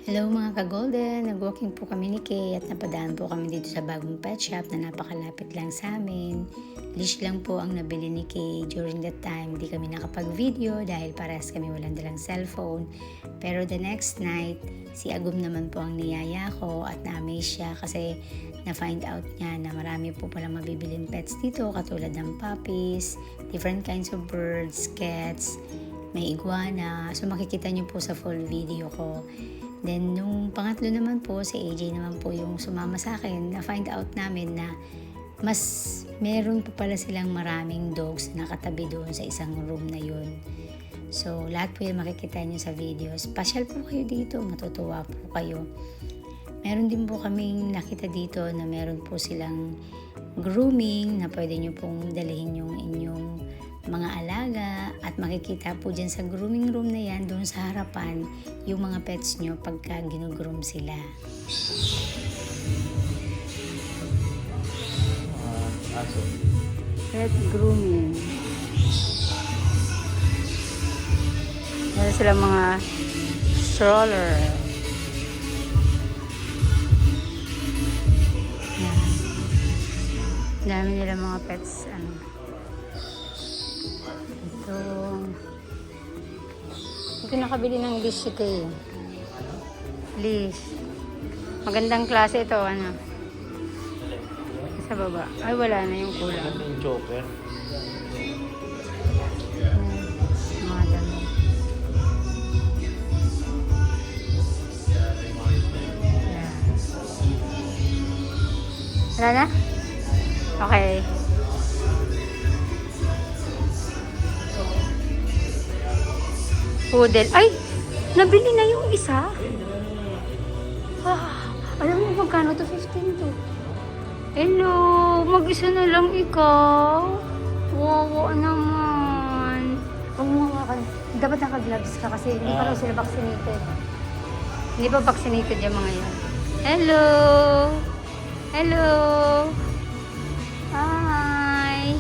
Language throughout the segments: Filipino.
Hello mga ka-golden, nag-walking po kami ni Kay at napadaan po kami dito sa bagong pet shop na napakalapit lang sa amin. Leash lang po ang nabili ni Kay. During that time, di kami nakapag-video dahil parehas kami walang dalang cellphone. Pero the next night, si Agum naman po ang niyaya ko at na-amaze siya kasi na-find out niya na marami po palang mabibiling pets dito katulad ng puppies, different kinds of birds, cats, may iguana. So makikita niyo po sa full video ko. Then, nung pangatlo naman po, si AJ naman po yung sumama sa akin, na-find out namin na mas meron pa pala silang maraming dogs na nakatabi doon sa isang room na yun. So, lahat po yung makikita nyo sa videos. Pasyal po kayo dito, matutuwa po kayo. Meron din po kaming nakita dito na meron po silang grooming na pwede nyo pong dalihin yung inyong mga alaga at makikita po dyan sa grooming room na yan doon sa harapan yung mga pets nyo pagka ginugroom sila. Pet grooming. Meron sila mga stroller. Yan. Dami nila mga pets. Ito nakabili ng leash si Kay. Leash. Magandang klase ito, ano? Sa baba. Ay, wala na yung kulang. Ito yung choker. Mga dami. Yeah. Wala na? Okay. Poodle. Ay! Nabili na yung isa. Alam mo magkano to? 15 to. Hello! Mag-isa na lang ikaw. Wawa naman. Huwag mo hawakan. Dapat naka-gloves ka kasi hindi pa raw sila vaccinated. Hindi pa vaccinated yung mga yan. Hello! Hello! Hi!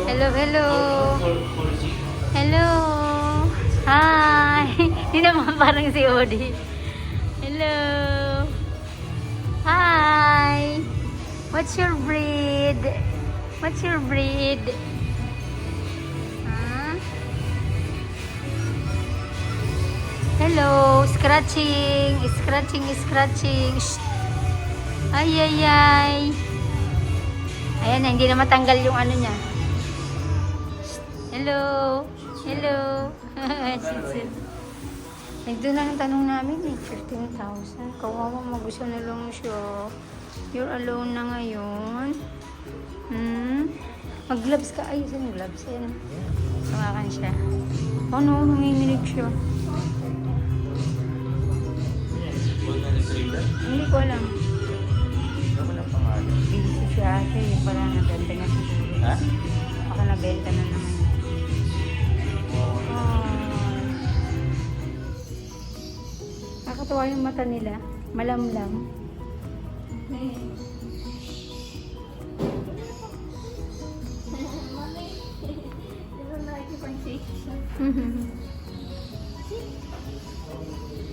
Hello, hello! Hello! Hi! Hindi naman parang si Odi. Hello! Hi! What's your breed? What's your breed? Huh? Hello! Scratching! Scratching! Scratching! Shh. Ay, ay, ay! Ayan na, hindi na matanggal yung ano niya. Hello! Hello! Nagdoon lang ang tanong namin eh, 15,000. Kawawa, mag-usa na lang siya. You're alone na ngayon. Mag-gloves ka. Ay, saan yung gloves? Ayan. Sumakan siya. Oh no, nanginginig siya. Hindi ko alam. Naman ang pangalan. Busy siya ate. Para nabenta na siguro. Ha? Baka nabenta na naman. Nakakatawa yung mata nila. Malamlam.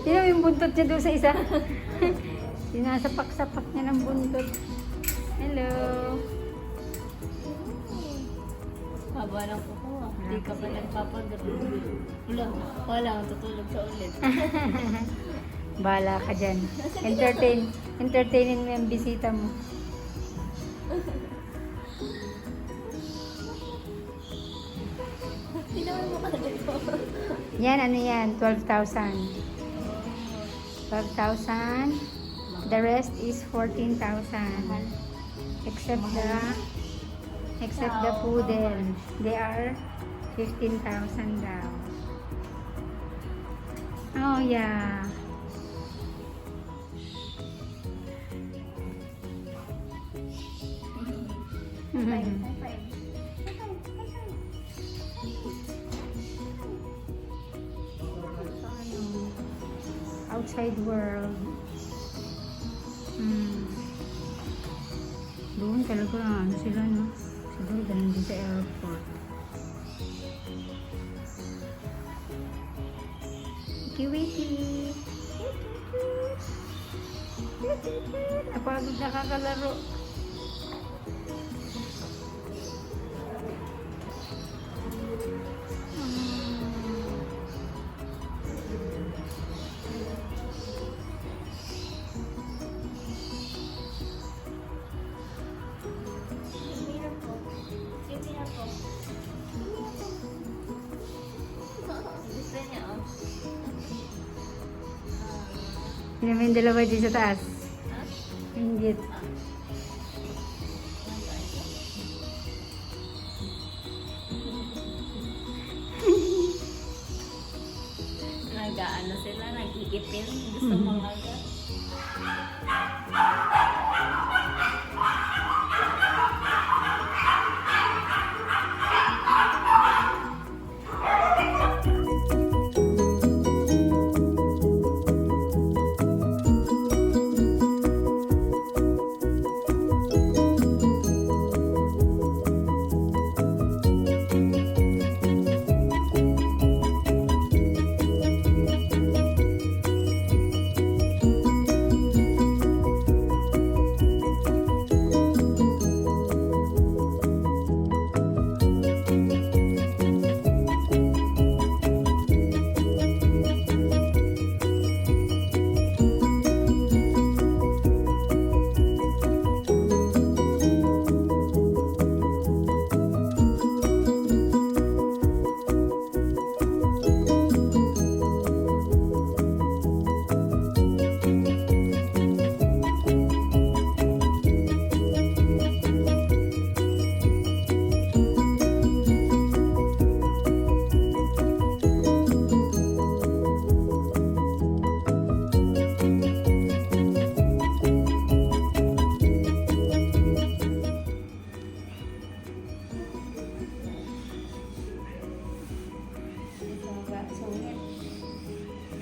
Sino yung buntot niya doon sa isa? Sinasapak-sapak niya ng buntot. Hello. Haba ng kuko. Hindi ka pa nagpapagroom. Wala kang tutulog sa ulit. Bahala ka dyan. Entertainin mo yung bisita mo. Tinawan mo ka na dito. Yan, ano yan? 12,000. 12,000. The rest is 14,000. Except the poodle. They are 15,000 daw. Oh, yeah. Outside world. Doon talaga ano sila, no? Siguro ganun din sa airport. Wiki wiki. Napagod nakakalaro. Gusto niya, oh. Hindi mo yung dalawa din sa taas. Ha? Hindi. Nag-ano sila, nag-iipin. Gusto mga agad.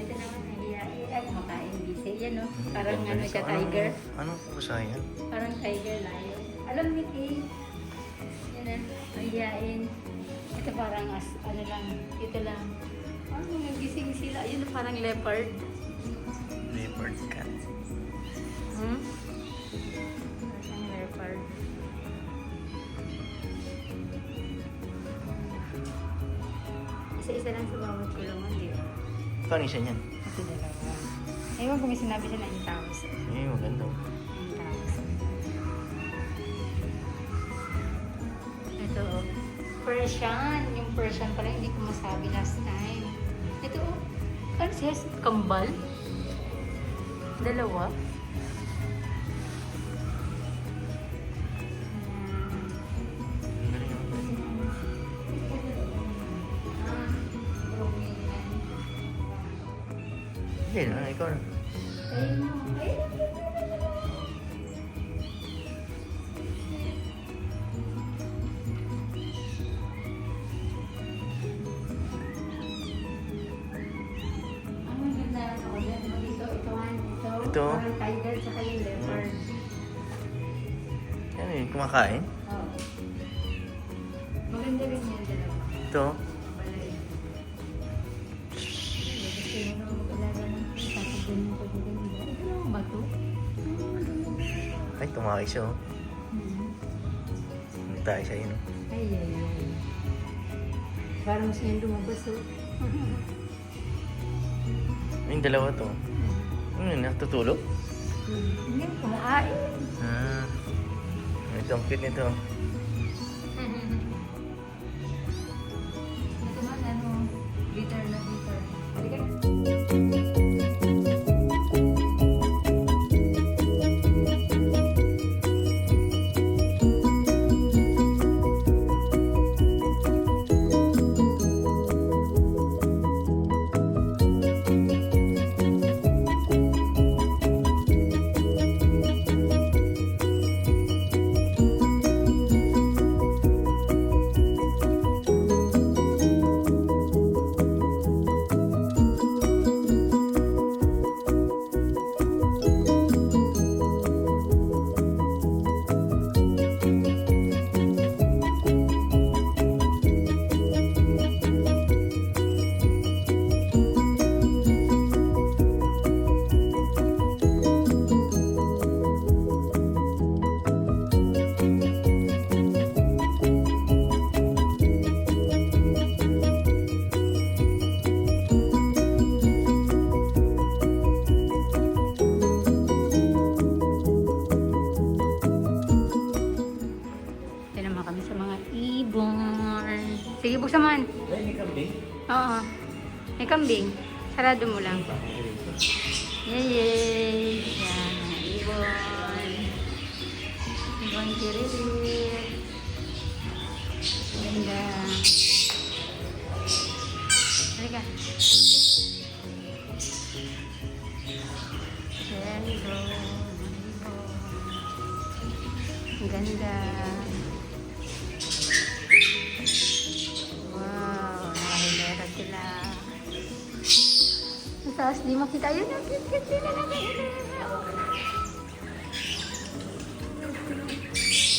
Ito naman ay kumakain busy. Yan no? Parang ano siya, tiger. Anong pusa yan? Parang tiger lion. Alam ni Kay. Yan na, mahihain. Ito parang ano lang, ito lang. Ano, nagising sila. Yun parang leopard. Leopard cat. Hmm? Parang leopard. Isa-isa lang sa bawat kulungan, di ba? Paano isa niyan? Ito dalawa. Ewan kung may sinabi siya na 9,000. Eh, maganda. 9,000. Ito, oh. Persian. Yung Persian pala, hindi ko masabi last time. Ito, oh. Ano siya? Kambal? Dalawa? Ang galing naman. Hindi na, ikaw na. Ayun mo. Ayun. Ang ganda ako dyan. Ito, ito. Ito? Parang tiger sa yung leopard. Yan eh, kumakain. Oo. Maganda rin yan dalawa. Ito. Balay. Gusto mo na mag-alaga ng tatagyan mo pag-ganda. Ito lang ang bato. Ay, tumakay siya oh. Hindi tayo siya yun oh. Ay, ay, ay. Parang siya lumabas oh. Yung dalawa to. Ano yun, natutulog? Hindi, kumakain. Ah. Ito, ang cute nito. Ito man, ano, bitter na bitter. Halika na. kambing. Sarado mo lang. Yay! Yan, mga ibon. Ibon kiririt. Ganda. Halika. Hello. Ang ganda. Wow, nakahilera sila. Ang taas, di makita. Ayun, cute sila nakahilera.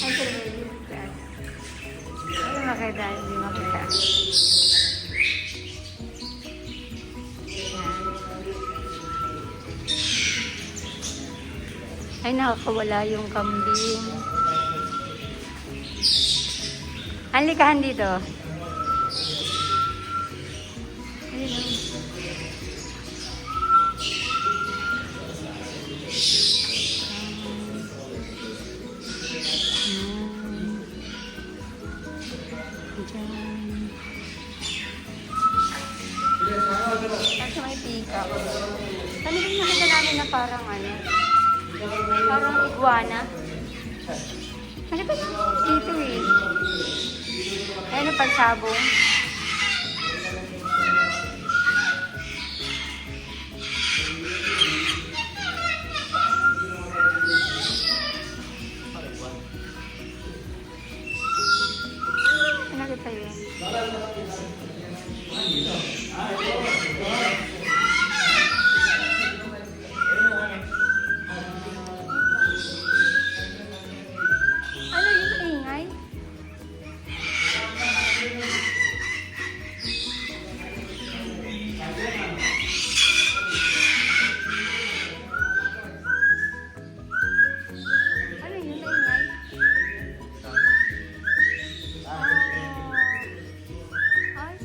Ay, pero may taas. Ayun, makita. Di makita. Ay, nakakawala yung kambing. Ang likahan dito. Ayun o. Diyan. Kasi may peacock. Ano yung nakita namin na parang ano? Parang iguana. Ano ba dito eh? Ayun ang pagsabong. Nakita yun. Ano yung ingay? Ano yun, ingay? Ay,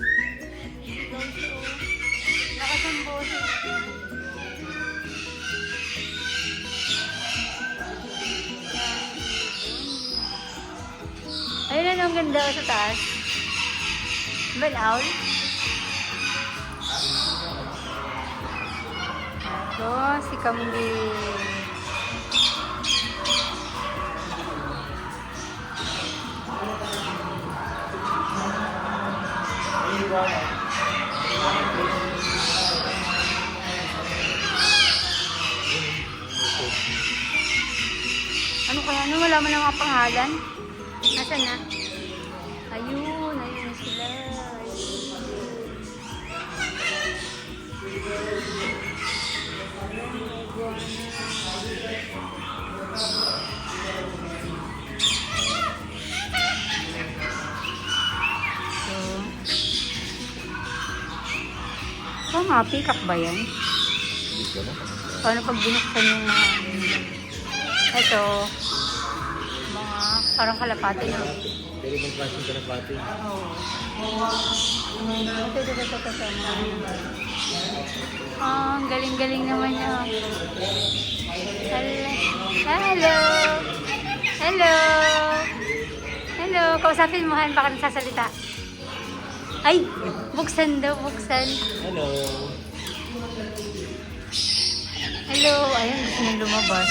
lakas ang boses niya. Ayun na, ang ganda sa taas. Ba, owl? Ito, si kambing. Ano kaya? Ano? Wala mo na mga pangalan? Nasaan na? Ayun, ayun sila. So, mga peacock ba yan? Paano pag binuksan yung mga... Ito, mga parang kalapati na. Pero ibang klaseng kalapati. Oo. Ito. Ang galing-galing naman niya. Hello! Hello! Hello! Kausapin mo, Han, baka nagsasalita. Ay! Buksan daw, buksan. Hello. Hello! Ayun, gusto niya lumabas.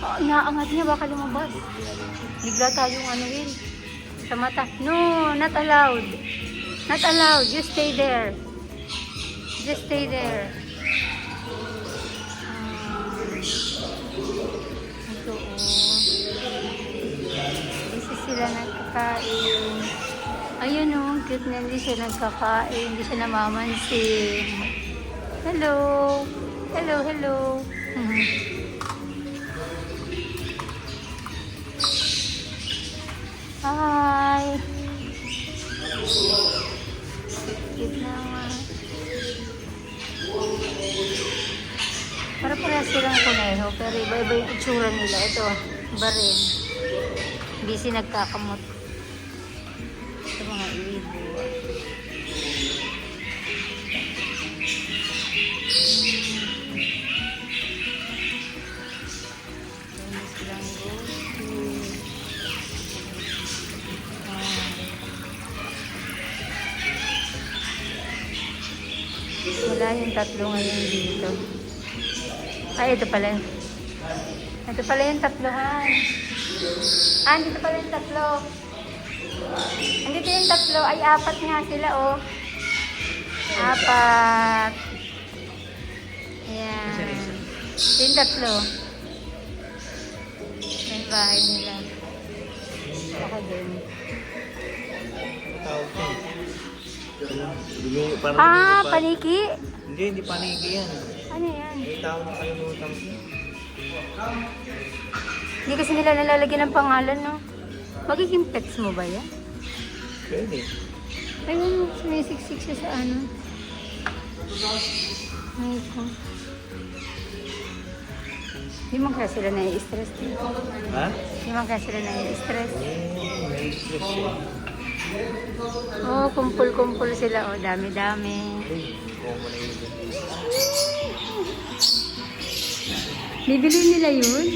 Oh, inaangat niya, baka lumabas. Bigla tayong anuhin. Sa mata. No, not allowed. Not allowed. You stay there. Just stay there. Ito, oh. Hindi sila nagkakain. Ayun, oh. Cute na, hindi siya nagkakain. Hindi siya namamansin. Hello. Hello, hello. Hi. Cute naman. Para silang kuneho, pero iba-iba yung itsura nila. Ito, baril. Busy nagkakamot. Ito mga ibo. Ito silang goldfish. Wala yung tatlo ngayon dito. Ay, ito pala. Ito pala yung tatlohan. Ah, dito pala yung tatlo. Andito yung tatlo. Ay, apat nga sila, oh. Apat. Ayan. Ito yung tatlo. Yung bahay nila. Ako din. Tawag ko. Parang Ah, paniki? Hindi paniki yan. Ano yan? May tawag na kayo ng utang ko. Hindi kasi nila nalalagyan ng pangalan, no? Magiging pets mo ba yan? Pwede. Ayun, sumisiksik siya sa ano. Ay ko. Hindi man kaya sila nai-stress dito. Ha? Hindi man kaya sila nai-stress. May stress siya. Oh, kumpul-kumpul sila. Oh, dami-dami. Common na yun. Bibili nila yun?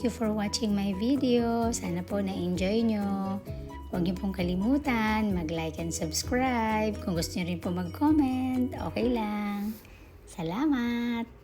Thank you for watching my video. Sana po na-enjoy nyo. Huwag niyo pong kalimutan mag-like and subscribe. Kung gusto niyo rin po mag-comment, okay lang. Salamat!